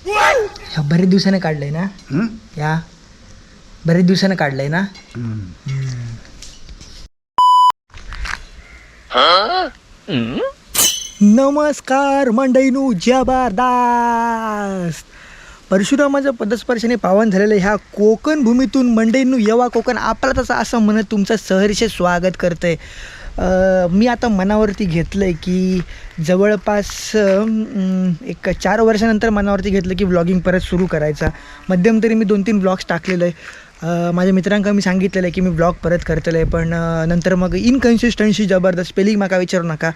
ह्या बरेच दिवसाने काढलंय ना या बरेच दिवसाने काढलंय ना. नमस्कार मंडळीनू, जबरदस्त परशुरामाच्या पदस्पर्शाने पावन झालेल्या ह्या कोकण भूमीतून मंडळींनू येवा कोकण आपला तसा असं म्हणत तुमचं सहर्ष स्वागत करतंय. मी आता मनावरती घेतलं आहे की जवळपास एक 4 वर्षानंतर मनावरती घेतलं की व्लॉगिंग परत सुरू करायचा. मध्यंतरी मी 2-3 व्लॉग्स टाकलेलं आहे. माझ्या मित्रांका मी सांगितलेलं आहे की मी व्लॉग परत करतलं आहे, पण नंतर मग इनकन्सिस्टन्सी जबरदस्त स्पेलिंग माका विचारू नका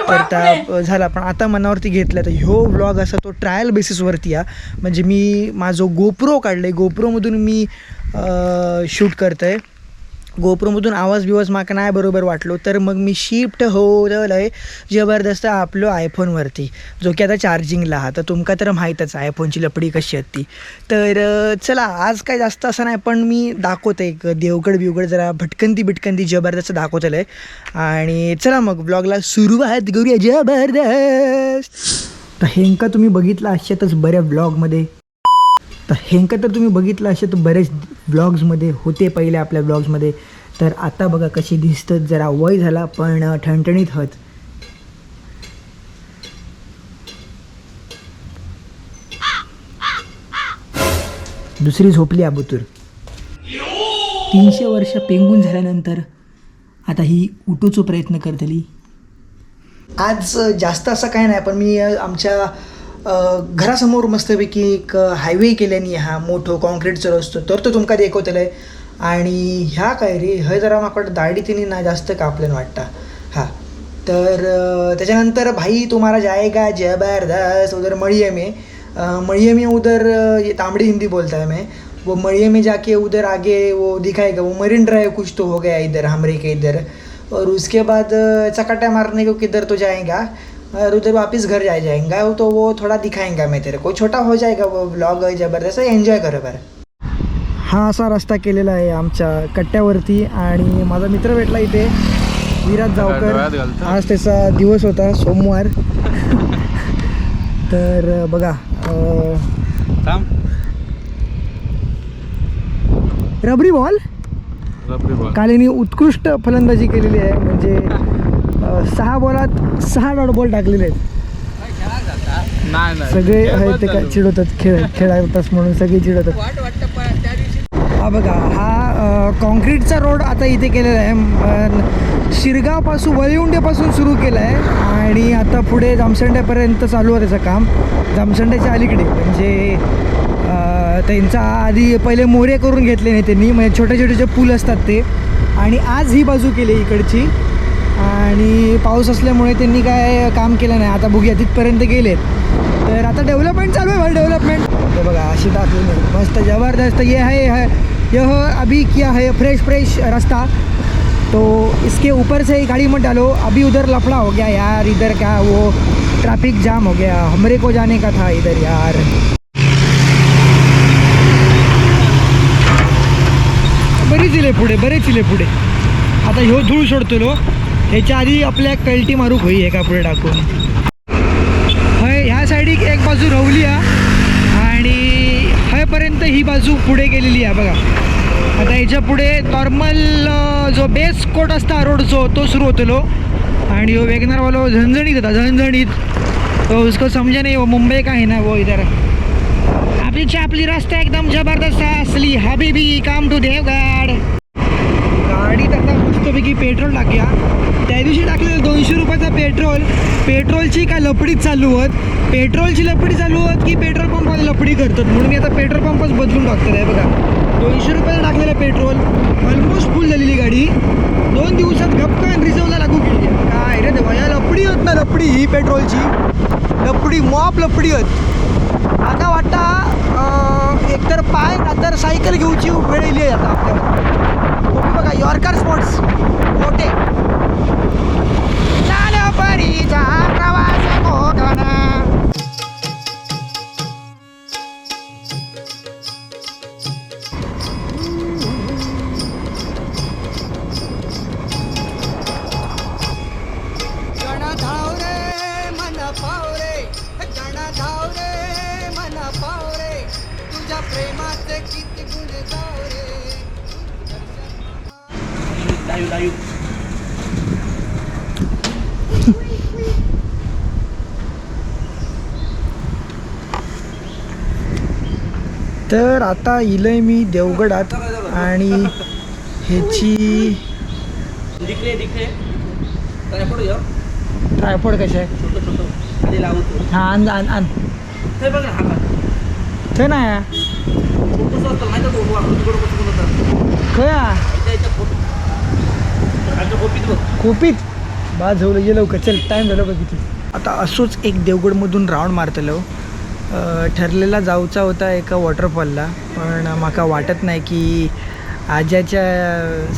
करता झाला. पण आता मनावरती घेतलं तर ह्यो व्लॉग असा तो ट्रायल बेसिसवरती या, म्हणजे मी माझं गोप्रो काढलं आहे, गोप्रोमधून मी शूट करतो आहे. गोप्रोमधून आवाज बिवाज माका नाही बरोबर वाटलो तर मग मी शिफ्ट होलं आहे जबरदस्त आपलं आयफोनवरती, जो की आता चार्जिंगला हा. तर तुमका तर माहीतच आयफोनची लपडी कशी असती. तर चला आज काय जास्त असं नाही, पण मी दाखवतो एक देवगड बिवगड जरा भटकंती जबरदस्त दाखवतलं आहे. आणि चला मग ब्लॉगला सुरुवात करूया जबरदस्त. तर हेंका तुम्ही बघितला अशातच बऱ्या ब्लॉगमध्ये, तर हेंका तर तुम्ही बघितलं असे तर बरेच ब्लॉग्समध्ये होते पहिले आपल्या ब्लॉग्समध्ये. तर आता बघा कशी दिसतं, जरा वय झाला पण ठणठणीत हत. दुसरी झोपली आबुतूर. 300 वर्ष पेंगून झाल्यानंतर आता ही उठूचा प्रयत्न करतली. आज जास्त असं काय नाही, पण मी आमच्या घरासमोर मस्तपैकी एक हायवे केल्याने हा मोठो कॉन्क्रीटचा रस्तो तर तो तुमका दाखवतलं आहे. आणि ह्या काय रे हे जरा माकड दाढी तिने ना जास्त कापल्यानं वाटतं हां. तर त्याच्यानंतर भाई तुम्हाला जाएगा जबरदस्त उधर मड़िये में उधर ये तांबड़ी हिंदी बोलता है मैं. वो मड़िये में जाके उधर आगे वो दिखाएगा, वो मरीन ड्राइव कुछ तो हो गया इधर हमरे के इधर. और उसके बाद चकटा मारने को किधर तो जाएगा और उधर वापस घर जाएगा, तो वो थोड़ा दिखाएंगा मैं तेरे को, छोटा हो जाएगा वो ब्लॉग. जबरदस्त एन्जॉय करो बरं. हा असा रस्ता केलेला आहे आमच्या कट्ट्यावरती. आणि माझा मित्र भेटला इथे विराज जावकर. आज त्याचा दिवस होता सोमवार. तर बघा रबरी बॉल काल यांनी उत्कृष्ट फलंदाजी केलेली आहे, म्हणजे 6 बॉलात 6 डॉट बॉल टाकलेले आहेत. सगळे आहेत ते काय चिडवतात खेळातच म्हणून सगळे चिडवतात. हा बघा हा कॉन्क्रीटचा रोड आता इथे केलेला आहे. शिरगावपासून वळिवंडेपासून सुरू केला आहे आणि आता पुढे जामसंड्यापर्यंत चालू आहे त्याचं काम. जामसंड्याच्या अलीकडे म्हणजे त्यांचा आधी पहिले मोरे करून घेतले नाही त्यांनी, म्हणजे छोटे छोटे जे पूल असतात ते. आणि आज ही बाजू केली इकडची, आणि पाऊस असल्यामुळे त्यांनी काय काम केलं नाही. आता बघूया तिथपर्यंत गेलेत. तर आता डेव्हलपमेंट चालू आहे, डेव्हलपमेंट. ते बघा अशी दाखवली मस्त जबरदस्त. ये है यह अभी किया है फ्रेश रास्ता, तो इसके ऊपर से ही गाड़ी मत डालो. अभी उधर लफड़ा हो गया यार, इधर क्या वो ट्रैफिक जाम हो गया, हमरे को जाने का था इधर यार. बरेच इले पुढे आता ह्यो धूळ सोडतो. ह्याच्या आधी आपल्या कल्टी मारूक होई एका पुढे टाकून. हय ह्या साईडिक एक बाजू रवली आहे आणि हयपर्यंत ही बाजू पुढे गेलेली आहे बघा. आता ह्याच्या पुढे नॉर्मल जो बेस कोट असता रोडचो तो सुरू होतलो. आणि वो वेगनरवालो झणझणीत होता झणझणीत. तो उसको समजा नाही वो मुंबई का है ना वो इधर. आपली रस्ता एकदम जबरदस्त असली हबीबी काम टू देवगड. गाडीत आता मस्तपैकी पेट्रोल टाकूया. त्या दिवशी टाकलेलं 200 रुपयाचा पेट्रोलची काय लपडीच चालू होत. पेट्रोलची लपडी चालू होत की पेट्रोल पंपाला लपडी करतात, म्हणून मी आता पेट्रोल पंपच बदलून टाकतो आहे बघा. 200 रुपयाला टाकलेलं पेट्रोल ऑलमोस्ट फुल झालेली गाडी 2 दिवसात गपकन रिझर्वला लागू केली. काय रे देवा, या लपडी होत ना, लपडी ही पेट्रोलची लपडी मॉप लपडी होत. आता वाटता एकतर पाय नंतर सायकल घेऊची वेळ येईल आहे आता आपल्याला. तुम्ही बघा यॉर्कर स्पोर्ट्स मोठे झालं परीचा प्रवास कोकण. गण धाव रे मन पाव रे, गण धाव रे मन पाव तर आता इलय मी देवगडात आणि ह्याची ट्रायपॉड कशा आहे हां आण आण आण ते नाही खया कोपीत बाद झालं ये लवकर चल टाईम झालं बघ किती. आता असोच एक देवगडमधून राऊंड मारतलो. ठरलेला जाऊचा होता एका वॉटरफॉलला, पण म्हाका वाटत नाही की आज्याच्या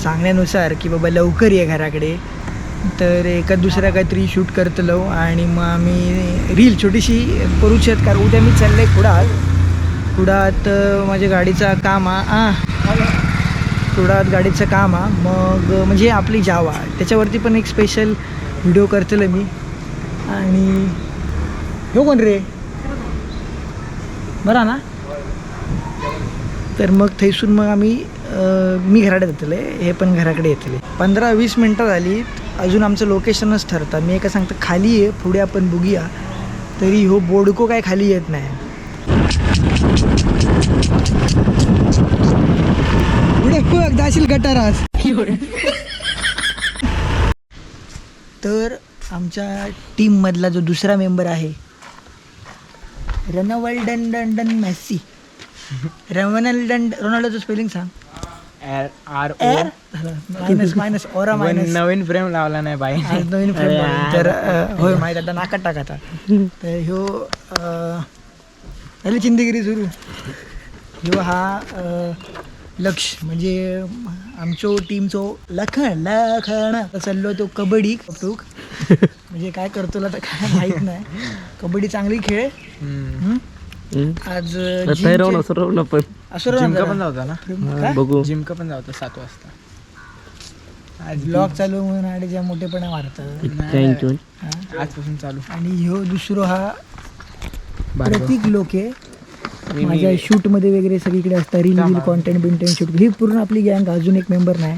सांगण्यानुसार की बाबा लवकर ये घराकडे, तर एका दुसऱ्या काहीतरी शूट करतलो आणि मग आम्ही रील छोटीशी करू शकत. कारण उद्या मी चाललं आहे कुडात माझ्या गाडीचा काम कुडात गाडीचं काम मग म्हणजे आपली जावा त्याच्यावरती पण एक स्पेशल व्हिडिओ करतलो मी. आणि हो कोण रे बरा ना. तर मग थैसून मग आम्ही मी घराकडे येतले, हे पण घराकडे येतले. 15-20 मिनटं झाली अजून आमचं लोकेशनच ठरतं. मी काय सांगतो खाली आहे पुढे आपण बघूया, तरी हो बोडको काय खाली येत नाही. पुढे दाशील गटारास. तर आमच्या टीममधला जो दुसरा मेंबर आहे रोनाल्डो मेसी. रोनाल्डोचं स्पेलिंग सांग. मायनस ओरा मायनस नवीन फ्रेम लावला नाही बाई. नवीन फ्रेम तर होय माहीत आता नाकात टाकाता. तर ह्यो झाली चिंदगिरी सुरू. ह्यो हा लक्ष म्हणजे आमचो टीमचो लखण चाललो तो कबड्डी कपटूक म्हणजे काय करतो तर काय माहीत नाही. कबड्डी चांगली खेळ. आज असं पण जाऊता ना बघू जिमका पण जाऊता 7 वाजता. आज ब्लॉग चालू म्हणून आणि ज्या मोठेपणा मारतात आजपासून चालू. आणि ह्यो दुसरो हा प्रतीक लोके माझ्या शूटमध्ये वगैरे सगळीकडे असतात. रील कॉन्टेंट बिंटेंट शूट. ही पूर्ण आपली गँग. अजून एक मेंबर नाही.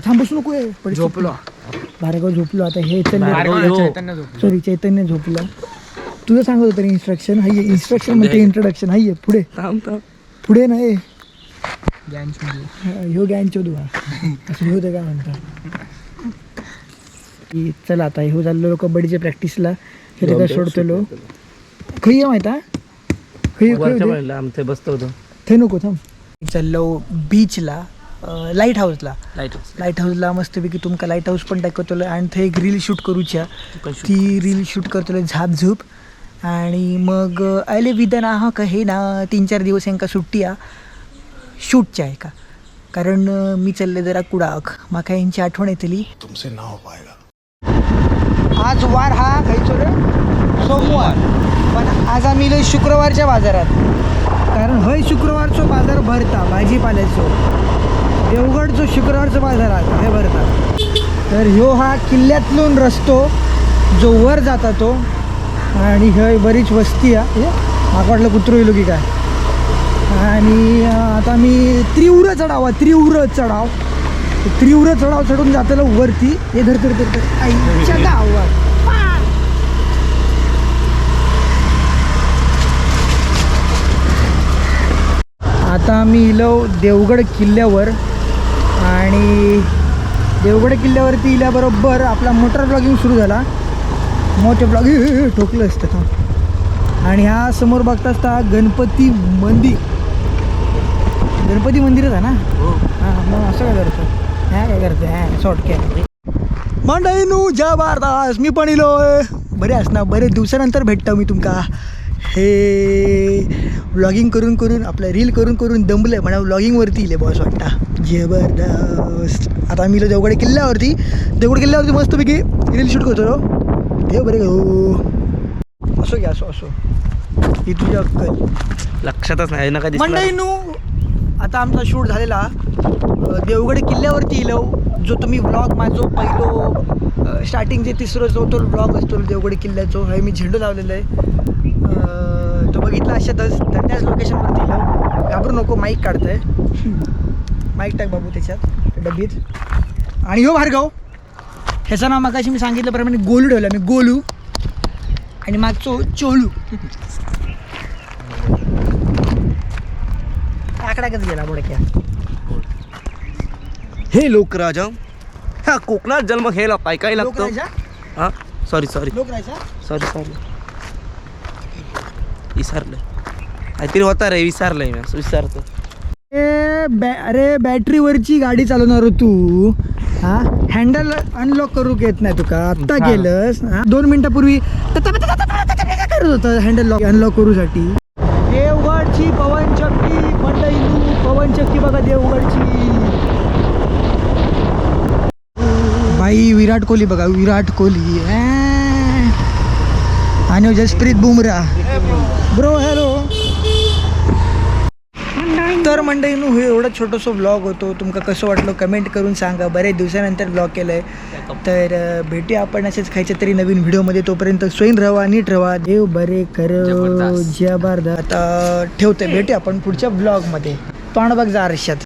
थांबसू नको आहे. झोपलो भार्गव झोपलो. आता हे सॉरी चैतन्य झोपलं. तुझं सांगत होतं इन्स्ट्रक्शन हाय. इन्स्ट्रक्शन म्हणजे इंट्रोडक्शन हाय. पुढे पुढे नाही ह्यो गँगचो दुवा असं होतं काय म्हणतात. चला आता ह्यो चाललो कबड्डीच्या प्रॅक्टिसला. हे काय सोडतलो खै आहे माहिती आहे आमचे बसतो होतो ते नको थांब. चाललो बीचला लाईट हाऊसला मस्तपैकी तुमका लाईट हाऊस पण दाखवतलो आणि थंय एक रील शूट करूच्या. ती रील शूट करतलो झापझूप. आणि मग आयले विधान आहा का हे ना 3-4 दिवस यांका सुट्टी शूटच्या आहे का. कारण मी चालले जरा कुडाक माका यांची आठवण येतली. तुमचे नाव पाहिला. आज वार हा खायचो रे सोमवार, पण आज आम्ही इलो शुक्रवारच्या बाजारात. कारण हय शुक्रवारचो बाजार भरता भाजीपाल्याचो. देवगडचो शुक्रवारचो बाजारात हे भरता. तर ह्यो हा किल्ल्यातून रस्तो जो वर जाता तो. आणि हय बरीच वस्ती आहे. माका वाटलं कुत्रो येलो की काय. आणि आता मी तीव्र चढाव चढून जातलो वरती. हे धर आईच्या गावात. आता आम्ही इलो देवगड किल्ल्यावर. आणि देवगड किल्ल्यावरती इल्याबरोबर आपला मोटर ब्लॉगिंग सुरू झाला. मोठे ब्लॉगिंग ठोकलं असतं थांब. आणि ह्या समोर बघता असता गणपती मंदिरच आहे ना. हां मग असं काय करतं काय करतं शॉर्टकॅट मंडळीनू जबरदस्त. मी पण इलोय बरे असणार. बरेच दिवसानंतर भेटतो मी तुमका. हे व्लॉगिंग करून आपलं रील करून दमलं म्हणा. व्लॉगिंगवरती इले बॉस वाटता जबरदस्त. आता आम्ही इलो देवगड किल्ल्यावरती मस्तपैकी रील शूट करतो. देव बरे हो असो घ्या असो ही तुझी अक्कल लक्षातच नाही नका. मंडळीनू आता आमचा शूट झालेला देवगड किल्ल्यावरती इलो. जो तुम्ही व्लॉग माझो पहिलो स्टार्टिंगचे तिसरं जो तो व्लॉग असतो देवगड किल्ल्याचो हे मी झेंडू लावलेलं आहे. तो बघितला अशातच त्याच लोकेशनवरती इलो. घाबरू नको माईक काढतंय. माईक टाक बाबू त्याच्यात. डबीत. आणि ह्यो भार्गव, ह्याचं नाव मगाशी मी सांगितल्याप्रमाणे गोलू ठेवलं मी, गोलू. आणि मागचो चोलू. आकडा कसं गेला बोडक्या. हे लोकराजा हा कोकणात जन्म घ्यायला काय लागतं. लोकराजा हा सॉरी लोकराजा सॉरी विसरलं काहीतरी होता रे, विसरलंय मी विसरतो. अरे बॅटरीवरची गाडी चालवणार हो तू. हा हँडल अनलॉक करू येत नाही तुका. आत्ता केलंस. 2 मिनिटापूर्वी करत होतं हँडल लॉक अनलॉक करूसाठी. देवगडची पवनचक्की मंडई, पवनचक्की बघा देवगडची. बाई विराट कोहली बघा, विराट कोहली आणि जसप्रीत बुमराह. Bro hello. तर मंडळींनो हे एवढं छोटंसं व्लॉग होतो. तुमका कसं वाटलं कमेंट करून सांगा. बरेच दिवसानंतर व्लॉग केलं आहे. तर भेटूया आपण असेच खायच्या तरी नवीन व्हिडिओमध्ये. तोपर्यंत स्वयं राहा, नीट राहा, देव बरे करो. जबरदस्त. आता ठेवते, भेटूया आपण पुढच्या व्लॉगमध्ये. तोंड बघ जा आरशात.